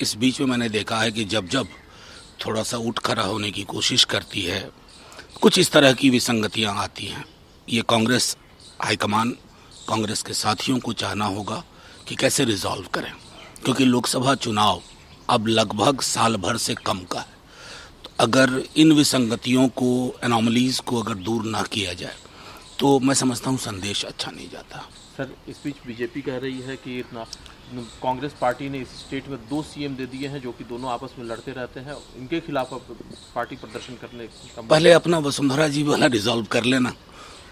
इस बीच में मैंने देखा है कि जब जब थोड़ा सा उठ खड़ा होने की कोशिश करती है, कुछ इस तरह की विसंगतियां आती हैं। ये कांग्रेस हाईकमान, कांग्रेस के साथियों को चाहना होगा कि कैसे रिजॉल्व करें, क्योंकि लोकसभा चुनाव अब लगभग साल भर से कम का है। तो अगर इन विसंगतियों को, एनोमलीज को अगर दूर ना किया जाए तो मैं समझता हूँ संदेश अच्छा नहीं जाता। सर, इस बीच बीजेपी कह रही है कि कांग्रेस पार्टी ने इस स्टेट में 2 सीएम दे दिए हैं जो कि दोनों आपस में लड़ते रहते हैं, इनके खिलाफ अब पार्टी प्रदर्शन करने का पहले अपना वसुंधरा जी वाला रिजॉल्व कर लेना।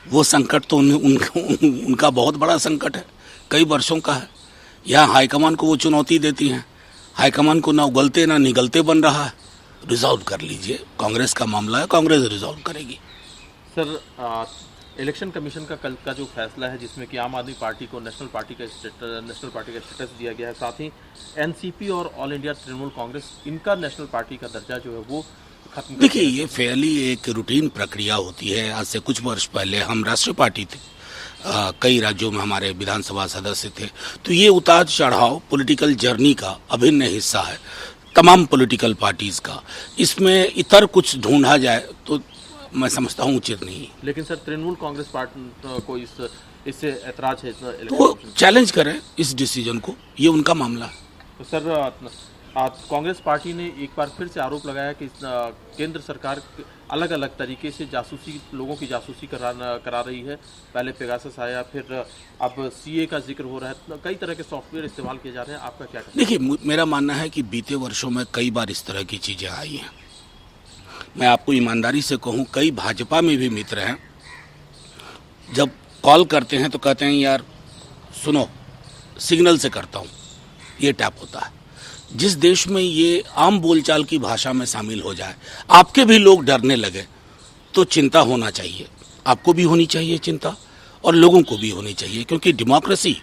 वो संकट तो उनका बहुत बड़ा संकट है, कई वर्षों का है। यहाँ हाईकमान को वो चुनौती देती हैं, हाईकमान को ना उगलते ना निगलते बन रहा है। रिजॉल्व कर लीजिए, कांग्रेस का मामला है, कांग्रेस रिजॉल्व करेगी। सर, इलेक्शन कमीशन का कल का जो फैसला है जिसमें कि आम आदमी पार्टी को नेशनल पार्टी का स्टेटस दिया गया है, साथ ही एनसीपी और ऑल इंडिया तृणमूल कांग्रेस, इनका नेशनल पार्टी का दर्जा जो है वो खत्म। देखिए, ये फेयरली एक रूटीन प्रक्रिया होती है। आज से कुछ वर्ष पहले हम राष्ट्रीय पार्टी थे, कई राज्यों में हमारे विधानसभा सदस्य थे। तो ये उतार चढ़ाव पॉलिटिकल जर्नी का अभिन्न हिस्सा है तमाम पॉलिटिकल पार्टीज का। इसमें इतर कुछ ढूंढा जाए तो मैं समझता हूँ उचित नहीं। लेकिन सर, तृणमूल कांग्रेस पार्टी को इससे ऐतराज है, तो वो चैलेंज करें इस डिसीजन को, ये उनका मामला है। तो सर, कांग्रेस पार्टी ने एक बार फिर से आरोप लगाया कि केंद्र सरकार अलग अलग तरीके से लोगों की जासूसी करा रही है। पहले पेगासस आया, फिर अब सीए का जिक्र हो रहा है, कई तरह के सॉफ्टवेयर इस्तेमाल किए जा रहे हैं। आपका क्या कहना है? देखिए, मेरा मानना है कि बीते वर्षों में कई बार इस तरह की चीजें आई हैं। मैं आपको ईमानदारी से कहूं, कई भाजपा में भी मित्र हैं, जब कॉल करते हैं तो कहते हैं यार सुनो, सिग्नल से करता हूं, ये टैप होता है। जिस देश में ये आम बोलचाल की भाषा में शामिल हो जाए, आपके भी लोग डरने लगे, तो चिंता होना चाहिए। आपको भी होनी चाहिए चिंता, और लोगों को भी होनी चाहिए, क्योंकि डेमोक्रेसी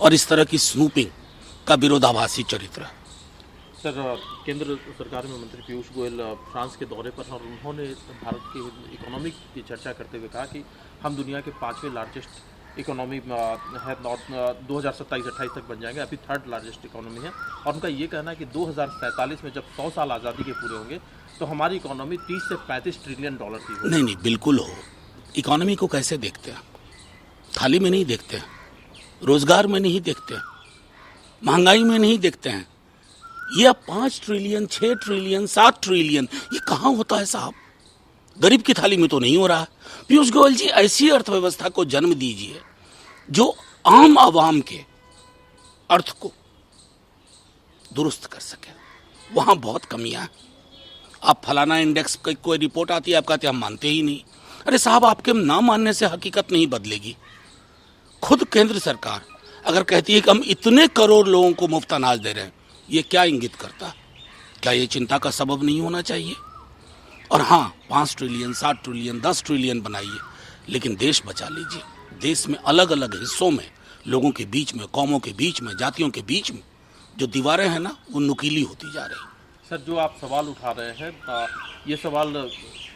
और इस तरह की स्नूपिंग का विरोधाभासी चरित्र है। सर, केंद्र सरकार में मंत्री पीयूष गोयल फ्रांस के दौरे पर हैं और उन्होंने भारत की इकोनॉमी की चर्चा करते हुए कहा कि हम दुनिया के 5वें लार्जेस्ट इकोनॉमी है, 2027-28 तक बन जाएंगे, अभी 3rd लार्जेस्ट इकोनॉमी है। और उनका ये कहना है कि 2047 में जब 100 साल आज़ादी के पूरे होंगे तो हमारी इकोनॉमी 30 से 35 ट्रिलियन डॉलर की होगी। नहीं, बिल्कुल हो। इकोनॉमी को कैसे देखते हैं? थाली में नहीं देखते हैं, रोजगार में नहीं देखते हैं, महंगाई में नहीं देखते हैं। ये अब 5 ट्रिलियन, 6 ट्रिलियन, 7 ट्रिलियन, ये कहाँ होता है साहब? गरीब की थाली में तो नहीं हो रहा। पीयूष गोयल जी, ऐसी अर्थव्यवस्था को जन्म दीजिए जो आम आवाम के अर्थ को दुरुस्त कर सके। वहां बहुत कमियां हैं। आप फलाना इंडेक्स की कोई रिपोर्ट आती है, आप कहते हैं हम मानते ही नहीं। अरे साहब, आपके ना मानने से हकीकत नहीं बदलेगी। खुद केंद्र सरकार अगर कहती है कि हम इतने करोड़ लोगों को मुफ्त अनाज दे रहे हैं, ये क्या इंगित करता? क्या ये चिंता का सबब नहीं होना चाहिए? और हाँ, 5 ट्रिलियन, 7 ट्रिलियन, 10 ट्रिलियन बनाइए, लेकिन देश बचा लीजिए। देश में अलग अलग हिस्सों में, लोगों के बीच में, कौमों के बीच में, जातियों के बीच में जो दीवारें हैं ना, वो नुकीली होती जा रही। सर, जो आप सवाल उठा रहे हैं, ये सवाल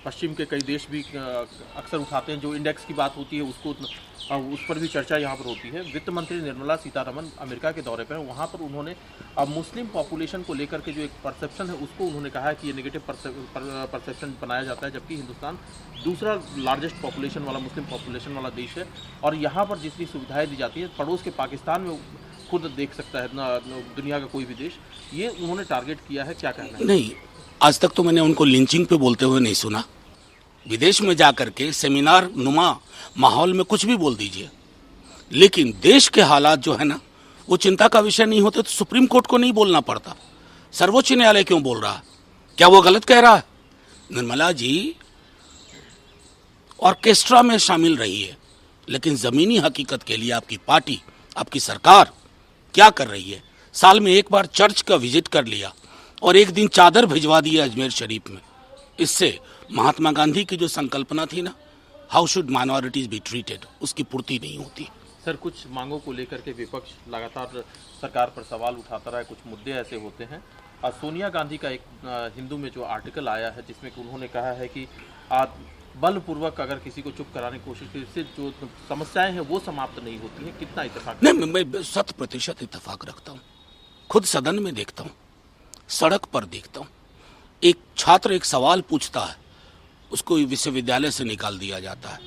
पश्चिम के कई देश भी अक्सर उठाते हैं। जो इंडेक्स की बात होती है उसको उस पर भी चर्चा यहाँ पर होती है। वित्त मंत्री निर्मला सीतारमण अमेरिका के दौरे पर हैं, वहाँ पर उन्होंने मुस्लिम पॉपुलेशन को लेकर के जो एक परसेप्शन है उसको उन्होंने कहा है कि ये नेगेटिव परसेप्शन बनाया जाता है, जबकि हिंदुस्तान दूसरा लार्जेस्ट पॉपुलेशन वाला, मुस्लिम पॉपुलेशन वाला देश है और यहाँ पर जितनी सुविधाएँ दी जाती है पड़ोस के पाकिस्तान में खुद देख सकता है ना दुनिया का कोई भी देश। ये उन्होंने टारगेट किया है, क्या कहना है? नहीं, आज तक तो मैंने उनको लिंचिंग पे बोलते हुए नहीं सुना। विदेश में जाकर के सेमिनार नुमा माहौल में कुछ भी बोल दीजिए, लेकिन देश के हालात जो है ना, वो चिंता का विषय नहीं होते तो सुप्रीम कोर्ट को नहीं बोलना पड़ता। सर्वोच्च न्यायालय क्यों बोल रहा है? क्या वो गलत कह रहा है? निर्मला जी ऑर्केस्ट्रा में शामिल रही है, लेकिन जमीनी हकीकत के लिए आपकी पार्टी, आपकी सरकार क्या कर रही है? साल में एक बार चर्च का विजिट कर लिया और एक दिन चादर भिजवा दी अजमेर शरीफ में। इससे महात्मा गांधी की जो संकल्पना थी ना, how should minorities be treated, उसकी पूर्ति नहीं होती। सर, कुछ मांगों को लेकर के विपक्ष लगातार सरकार पर सवाल उठाता रहा है। कुछ मुद्दे ऐसे होते हैं। सोनिया गांधी का एक हिंदू में जो आर्टिकल आया है जिसमें कि उन्होंने कहा है कि बलपूर्वक अगर किसी को चुप कराने की कोशिश की, इससे जो समस्याएं हैं वो समाप्त नहीं होती हैं। कितना इत्तेफाक? नहीं, मैं 100% इत्तेफाक रखता हूँ। खुद सदन में देखता हूँ, सड़क पर देखता हूँ। एक छात्र एक सवाल पूछता है, उसको विश्वविद्यालय से निकाल दिया जाता है।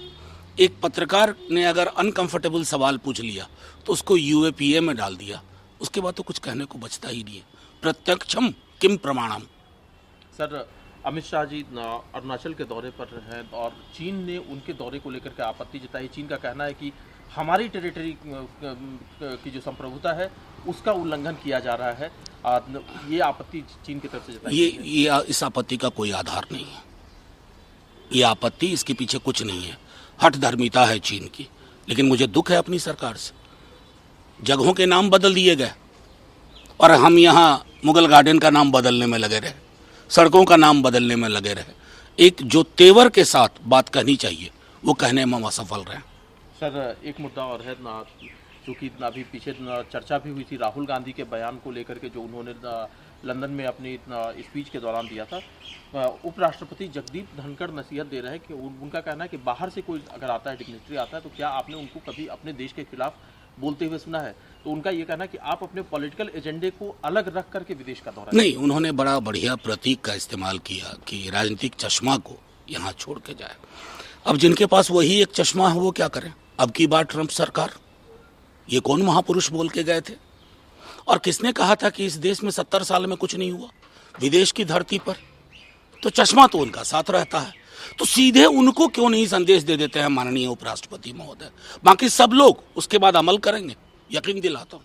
एक पत्रकार ने अगर अनकंफर्टेबल सवाल पूछ लिया तो उसको यूएपीए में डाल दिया। उसके बाद तो कुछ कहने को बचता ही नहीं है। प्रत्यक्षम किम प्रमाणम। सर, अमित शाह जी अरुणाचल के दौरे पर हैं और चीन ने उनके दौरे को लेकर के आपत्ति जताई। चीन का कहना है कि हमारी टेरिटरी की जो संप्रभुता है उसका उल्लंघन किया जा रहा है। ये आपत्ति चीन की तरफ से जताई ये इस आपत्ति का कोई आधार नहीं है। ये आपत्ति, इसके पीछे कुछ नहीं है। हठ धर्मिता है चीन की। लेकिन मुझे दुख है अपनी सरकार से। जगहों के नाम बदल दिए गए और हम यहाँ मुगल गार्डन का नाम बदलने में लगे रहे, सड़कों का नाम बदलने में लगे रहे। एक जो तेवर के साथ बात कहनी चाहिए वो कहने में हम असफल रहे। सर, एक मुद्दा और है ना, क्योंकि अभी पीछे चर्चा भी हुई थी राहुल गांधी के बयान को लेकर के जो उन्होंने लंदन में अपनी स्पीच के दौरान दिया था। उपराष्ट्रपति जगदीप धनखड़ नसीहत दे रहे हैं कि उनका कहना है कि बाहर से कोई अगर आता है, डिग्नेटरी आता है, तो क्या आपने उनको कभी अपने देश के खिलाफ बोलते हुए सुना है? तो उनका ये कहना है कि आप अपने पॉलिटिकल एजेंडे को अलग रख करके विदेश का दौरा नहीं, उन्होंने बड़ा बढ़िया प्रतीक का इस्तेमाल किया कि राजनीतिक चश्मा को यहाँ छोड़ के जाए। अब जिनके पास वही एक चश्मा है वो क्या करें? अब की बार ट्रंप सरकार, ये कौन महापुरुष बोल के गए थे? और किसने कहा था कि इस देश में 70 साल में कुछ नहीं हुआ विदेश की धरती पर? तो चश्मा तो उनका साथ रहता है। तो सीधे उनको क्यों नहीं संदेश दे देते हैं माननीय उपराष्ट्रपति महोदय? बाकी सब लोग उसके बाद अमल करेंगे, यकीन दिलाता हूं।